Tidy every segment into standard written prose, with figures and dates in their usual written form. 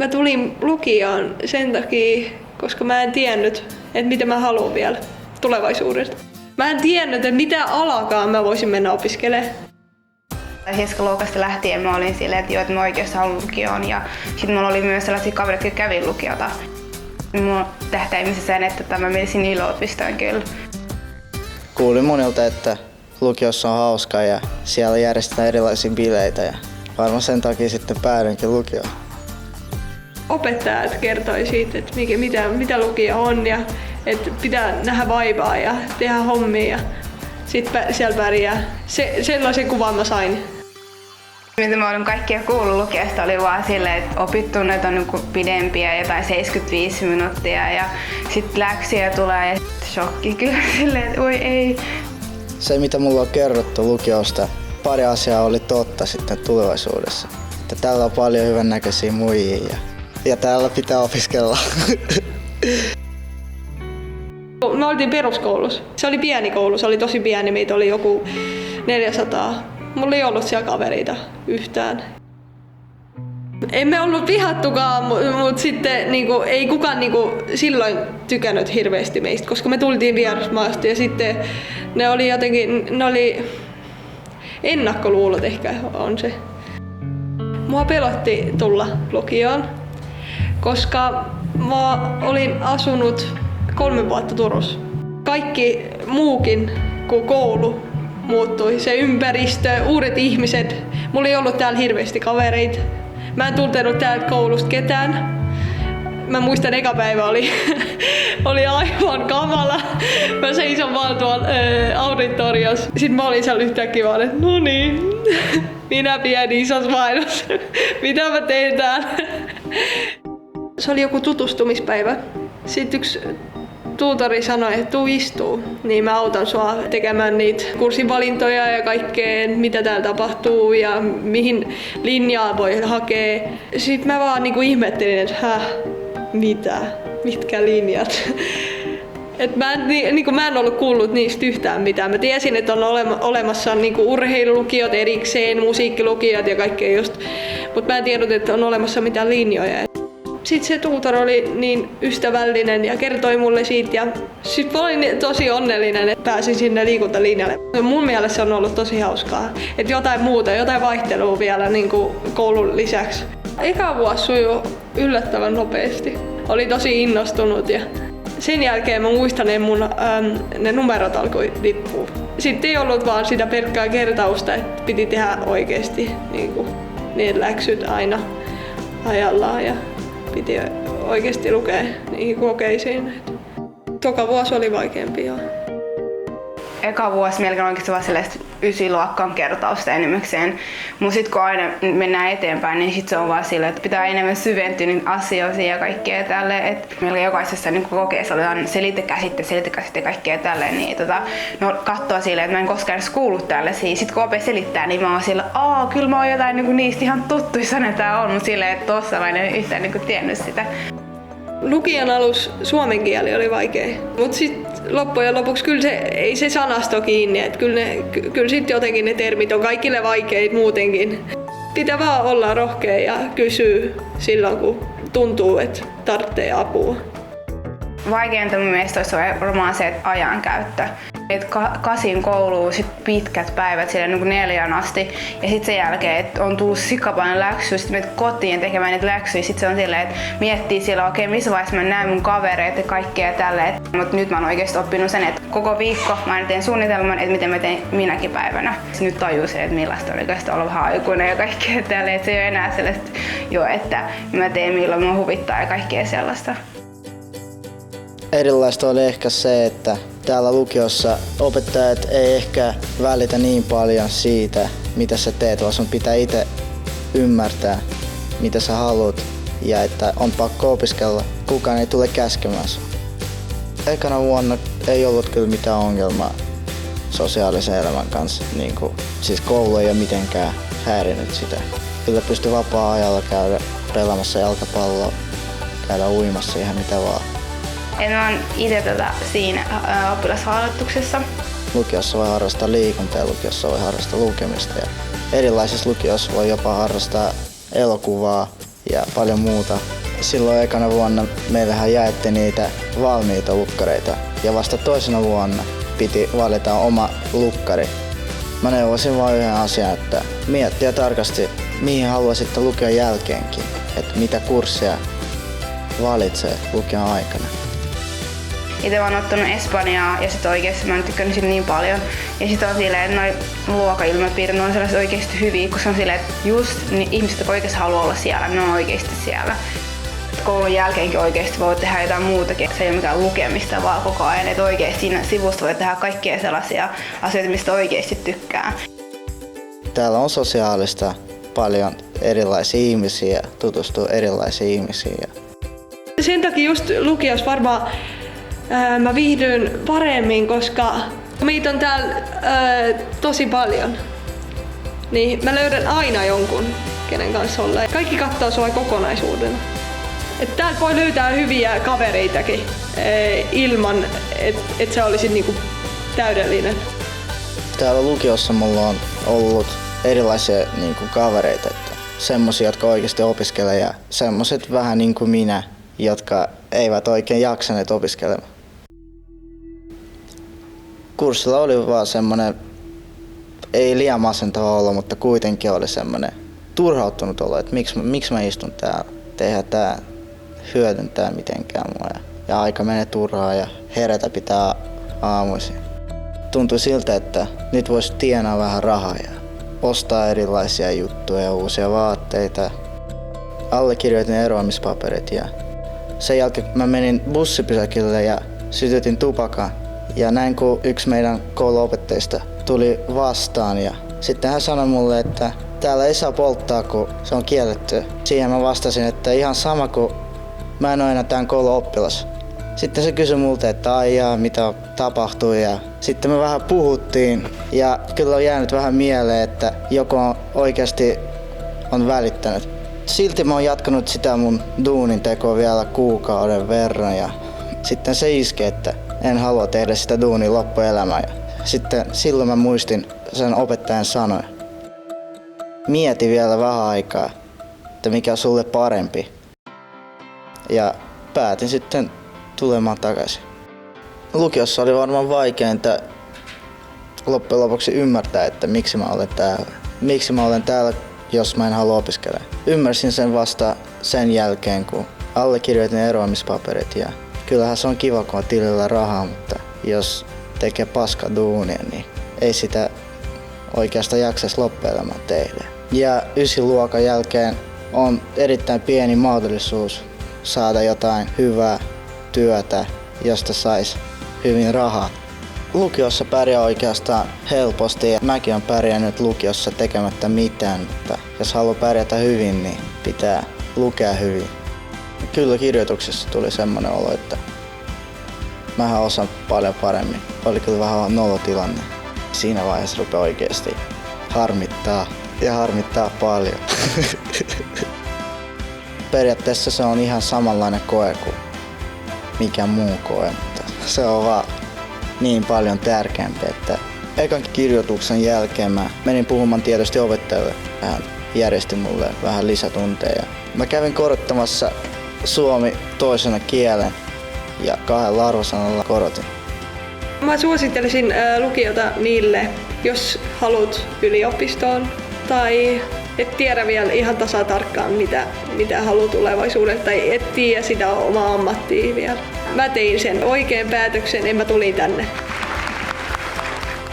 Mä tulin lukioon sen takia, koska mä en tiennyt, että mitä mä haluan vielä tulevaisuudesta. Mä en tiennyt, että mitä alakaan mä voisin mennä opiskelemaan. Hiskaluokasta lähtien mä olin silleen, että mä oikeasti haluan lukioon. Ja sitten mulla oli myös sellaisia kavereita, jotka kävin lukiota. Mun tähtäimessä sen, että mä menisin yliopistoon kyllä. Kuulin monilta, että lukiossa on hauskaa ja siellä järjestetään erilaisia bileitä. Ja varmaan sen takia sitten päädyinkin lukioon. Opettajat kertoi siitä, että mitä lukio on ja että pitää nähdä vaivaa ja tehdä hommia ja sitten siellä pärjää. Sellaisen kuvan mä sain. Mitä mä olin kaikkia kuullut lukiosta oli vaan silleen, että opittunnit on niinku pidempiä, jotain 75 minuuttia ja sitten läksyjä tulee ja shokki kyllä silleen, että oi ei. Se mitä mulla on kerrottu lukiosta, pari asiaa oli totta sitten tulevaisuudessa. Että täällä on paljon hyvännäköisiä muijia ja täällä pitää opiskella. Me oltiin peruskoulussa. Se oli pieni koulu, se oli tosi pieni, meitä oli joku 400. Mulla ei ollut siellä kavereita yhtään. Emme ollut vihattukaan, mutta sitten niinku, ei kukaan niinku, silloin tykännyt hirveästi meistä, koska me tultiin vierasmaasta ja sitten ne oli ennakkoluulot ehkä on se. Mua pelotti tulla lukioon, koska mä olin asunut 3 vuotta Turussa. Kaikki muukin kuin koulu muuttui. Se ympäristö, uudet ihmiset. Mulla ei ollut täällä hirveästi kavereita. Mä en tuntenut täältä koulusta ketään. Mä muistan eka päivä oli aivan kamala. Mä seison vaan tuolla auditoriossa. Sitten mä olin siellä yhtäkkiä vaan, että no niin, minä pieni isossa maidossa. Mitä mä teen täällä? Se oli joku tutustumispäivä. Sitten yksi tuutori sanoi, että tuu istuu, niin mä autan sua tekemään niitä kurssivalintoja ja kaikkea, mitä täällä tapahtuu ja mihin linjaa voi hakea. Sitten mä vaan niinku ihmettelin, että mitä? Mitkä linjat? Et mä en ollut kuullut niistä yhtään mitään. Mä tiesin, että on olemassa niinku urheilulukiot erikseen, musiikkilukiot ja kaikkea just, mutta mä en tiennyt, että on olemassa mitään linjoja. Sitten se tuutor oli niin ystävällinen ja kertoi mulle siitä ja sitten mä olin tosi onnellinen, että pääsin sinne liikuntalinjalle. Mun mielestä se on ollut tosi hauskaa, että jotain muuta, jotain vaihtelua vielä niin kuin koulun lisäksi. Eka vuosi sujui yllättävän nopeasti. Oli tosi innostunut ja sen jälkeen mä muistan, että ne numerot alkoi tippua. Sitten ei ollut vaan sitä pelkkää kertausta, että piti tehdä oikeasti niin kuin ne läksyt aina ajallaan. Ja piti oikeasti lukea niihin kokeisiin. Toka vuosi oli vaikeampi jo. Eka vuosi melkein oikeasti vaan sellaista 9-luokkaan kertausta enimmäkseen. Mutta sitten kun aina mennään eteenpäin, niin sit se on vaan sillä, että pitää enemmän syventyä niitä asioihin ja kaikkea tälleen. Että melkein jokaisessa niin kokeessa oli selitekäsitte kaikkea tälleen. Niin no kattoo silleen, että mä en koskaan edes kuullut tällaisia. Sitten kun opet selittää, niin mä oon sillä, kyllä mä oon jotain niin niistä ihan tuttuja sanoja tää on. Mutta silleen, että tossa mä en yhtään niin tiennyt sitä. Lukion alus suomen kieli oli vaikea, mutta sitten loppujen lopuksi kyllä ei se sanasto kiinni, että kyllä sitten jotenkin ne termit on kaikille vaikeita muutenkin. Pitää vaan olla rohkea ja kysyä silloin, kun tuntuu, että tarvitsee apua. Vaikeinta mun mielestä olisi varmaan se, että ajankäyttö. Et 8 kouluun sit pitkät päivät sille niin 4 asti ja sitten sen jälkeen, että on tullut sikapainen läksyä, sitten menet kotiin tekemään niitä läksyjä, sitten se on silleen, että miettii siellä, okei, missä vaiheessa mä näen mun kavereita ja kaikkea tälleen. Mutta nyt mä oon oikeasti oppinut sen, että koko viikko mä aina teen suunnitelman, että miten mä teen minäkin päivänä. Nyt tajuu se, että millaista on oikeasti olla vähän aikuinen ja kaikkea tälleen, että se ei ole enää sellaista että mä teen milloin mua huvittaa ja kaikkea sellaista. Erilaista oli ehkä se, että täällä lukiossa opettajat ei ehkä välitä niin paljon siitä, mitä sä teet, vaan sun pitää itse ymmärtää, mitä sä haluat ja että on pakko opiskella. Kukaan ei tule käskemään sun. Ekana vuonna ei ollut kyllä mitään ongelmaa sosiaalisen elämän kanssa. Siis koulu ei ole mitenkään häirinyt sitä. Kyllä pystyi vapaa-ajalla käydä pelaamassa jalkapalloa, käydä uimassa ihan mitä vaan. Mä oon itse siinä oppilasharjoituksessa. Lukiossa voi harrastaa liikuntaa ja lukiossa voi harrastaa lukemista. Ja erilaisissa lukioissa voi jopa harrastaa elokuvaa ja paljon muuta. Silloin ekana vuonna meillähän jaettiin niitä valmiita lukkareita ja vasta toisena vuonna piti valita oma lukkari. Mä neuvosin vain yhden asian, että miettiä tarkasti mihin haluaisitte lukion jälkeenkin, että mitä kursseja valitsee lukion aikana. Itse mä oon ottanut Espanjaa ja sit oikeesti mä oon tykännyt siitä niin paljon. Ja sit on silleen, että noi luokailmapiirit on sellaiset oikeesti hyviä, kun se on silleen, että just niin ihmiset, jotka oikeesti haluaa olla siellä, ne on oikeesti siellä. Koulun jälkeenkin oikeesti voi tehdä jotain muutakin. Se ei ole mikään lukemista vaan koko ajan, että oikeesti siinä sivusta voi tehdä kaikkia sellaisia asioita, mistä oikeesti tykkää. Täällä on sosiaalista, paljon erilaisia ihmisiä, tutustuu erilaisiin ihmisiin. Sen takia just lukiossa varmaan mä viihdyn paremmin, koska meitä on täällä tosi paljon. Niin mä löydän aina jonkun, kenen kanssa olla. Kaikki katsoo sua kokonaisuudena. Et täältä voi löytää hyviä kavereitakin ilman, että se olisi niinku täydellinen. Täällä lukiossa mulla on ollut erilaisia niinku kavereita. Että semmosia, jotka oikeasti opiskelee ja semmoset vähän niin kuin minä, jotka eivät oikein jaksaneet opiskelemaan. Kurssilla oli vaan semmonen, ei liian masentava olo, mutta kuitenkin oli semmonen turhauttunut olo, että miksi mä istun täällä, eihän tää hyödyntää mitenkään mua. Ja aika menee turhaan ja herätä pitää aamuisin. Tuntui siltä, että nyt voisi tienaa vähän rahaa ja ostaa erilaisia juttuja ja uusia vaatteita. Allekirjoitin eroamispaperit ja sen jälkeen mä menin bussipysäkille ja sytytin tupakan. Ja näin kun yksi meidän kouluopettajista tuli vastaan ja sitten hän sanoi mulle, että täällä ei saa polttaa, kun se on kielletty. Siihen mä vastasin, että ihan sama kuin mä en ole enää tämän koulun oppilas. Sitten se kysyi multa, että aijaa, mitä tapahtui ja sitten me vähän puhuttiin ja kyllä on jäänyt vähän mieleen, että joku on oikeasti on välittänyt. Silti mä oon jatkanut sitä mun duunin tekoa vielä kuukauden verran ja sitten se iski, että en halua tehdä sitä duunia loppuelämää. Ja sitten silloin mä muistin sen opettajan sanoja. Mieti vielä vähän aikaa, että mikä on sulle parempi. Ja päätin sitten tulemaan takaisin. Lukiossa oli varmaan vaikeinta loppujen lopuksi ymmärtää, että miksi mä olen täällä. Miksi mä olen täällä, jos mä en halua opiskella. Ymmärsin sen vasta sen jälkeen, kun allekirjoitin eroamispaperit. Ja kyllähän se on kiva, kun on tilillä rahaa, mutta jos tekee paska duunia, niin ei sitä oikeastaan jaksaisi loppuelämään tehdä. Ja 9. luokan jälkeen on erittäin pieni mahdollisuus saada jotain hyvää työtä, josta sais hyvin rahaa. Lukiossa pärjää oikeastaan helposti ja mäkin olen pärjännyt lukiossa tekemättä mitään, mutta jos haluaa pärjätä hyvin, niin pitää lukea hyvin. Kyllä kirjoituksessa tuli semmoinen olo, että mähän osaan paljon paremmin. Oli kyllä vähän nolotilanne. Siinä vaiheessa rupeaa oikeasti harmittaa ja harmittaa paljon. Periaatteessa se on ihan samanlainen koe kuin mikä muu koe, mutta se on vaan niin paljon tärkeämpi, että ekan kirjoituksen jälkeen mä menin puhumaan tietysti opettajalle. Hän järjesti mulle vähän lisätunteja. Mä kävin korottamassa suomi toisena kielen ja 2 arvosanalla korotin. Mä suosittelisin lukiota niille, jos haluat yliopistoon tai et tiedä vielä ihan tasatarkkaan mitä haluaa tulevaisuudessa tai et tiedä sitä omaa ammattia vielä. Mä tein sen oikean päätöksen ja mä tulin tänne.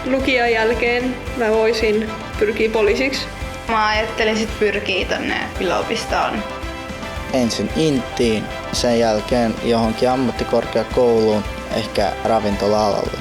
Lukion jälkeen mä voisin pyrkiä poliisiksi. Mä ajattelin sit pyrkiä tonne yliopistoon. Ensin Intiin, sen jälkeen johonkin ammattikorkeakouluun, ehkä ravintola-alalle.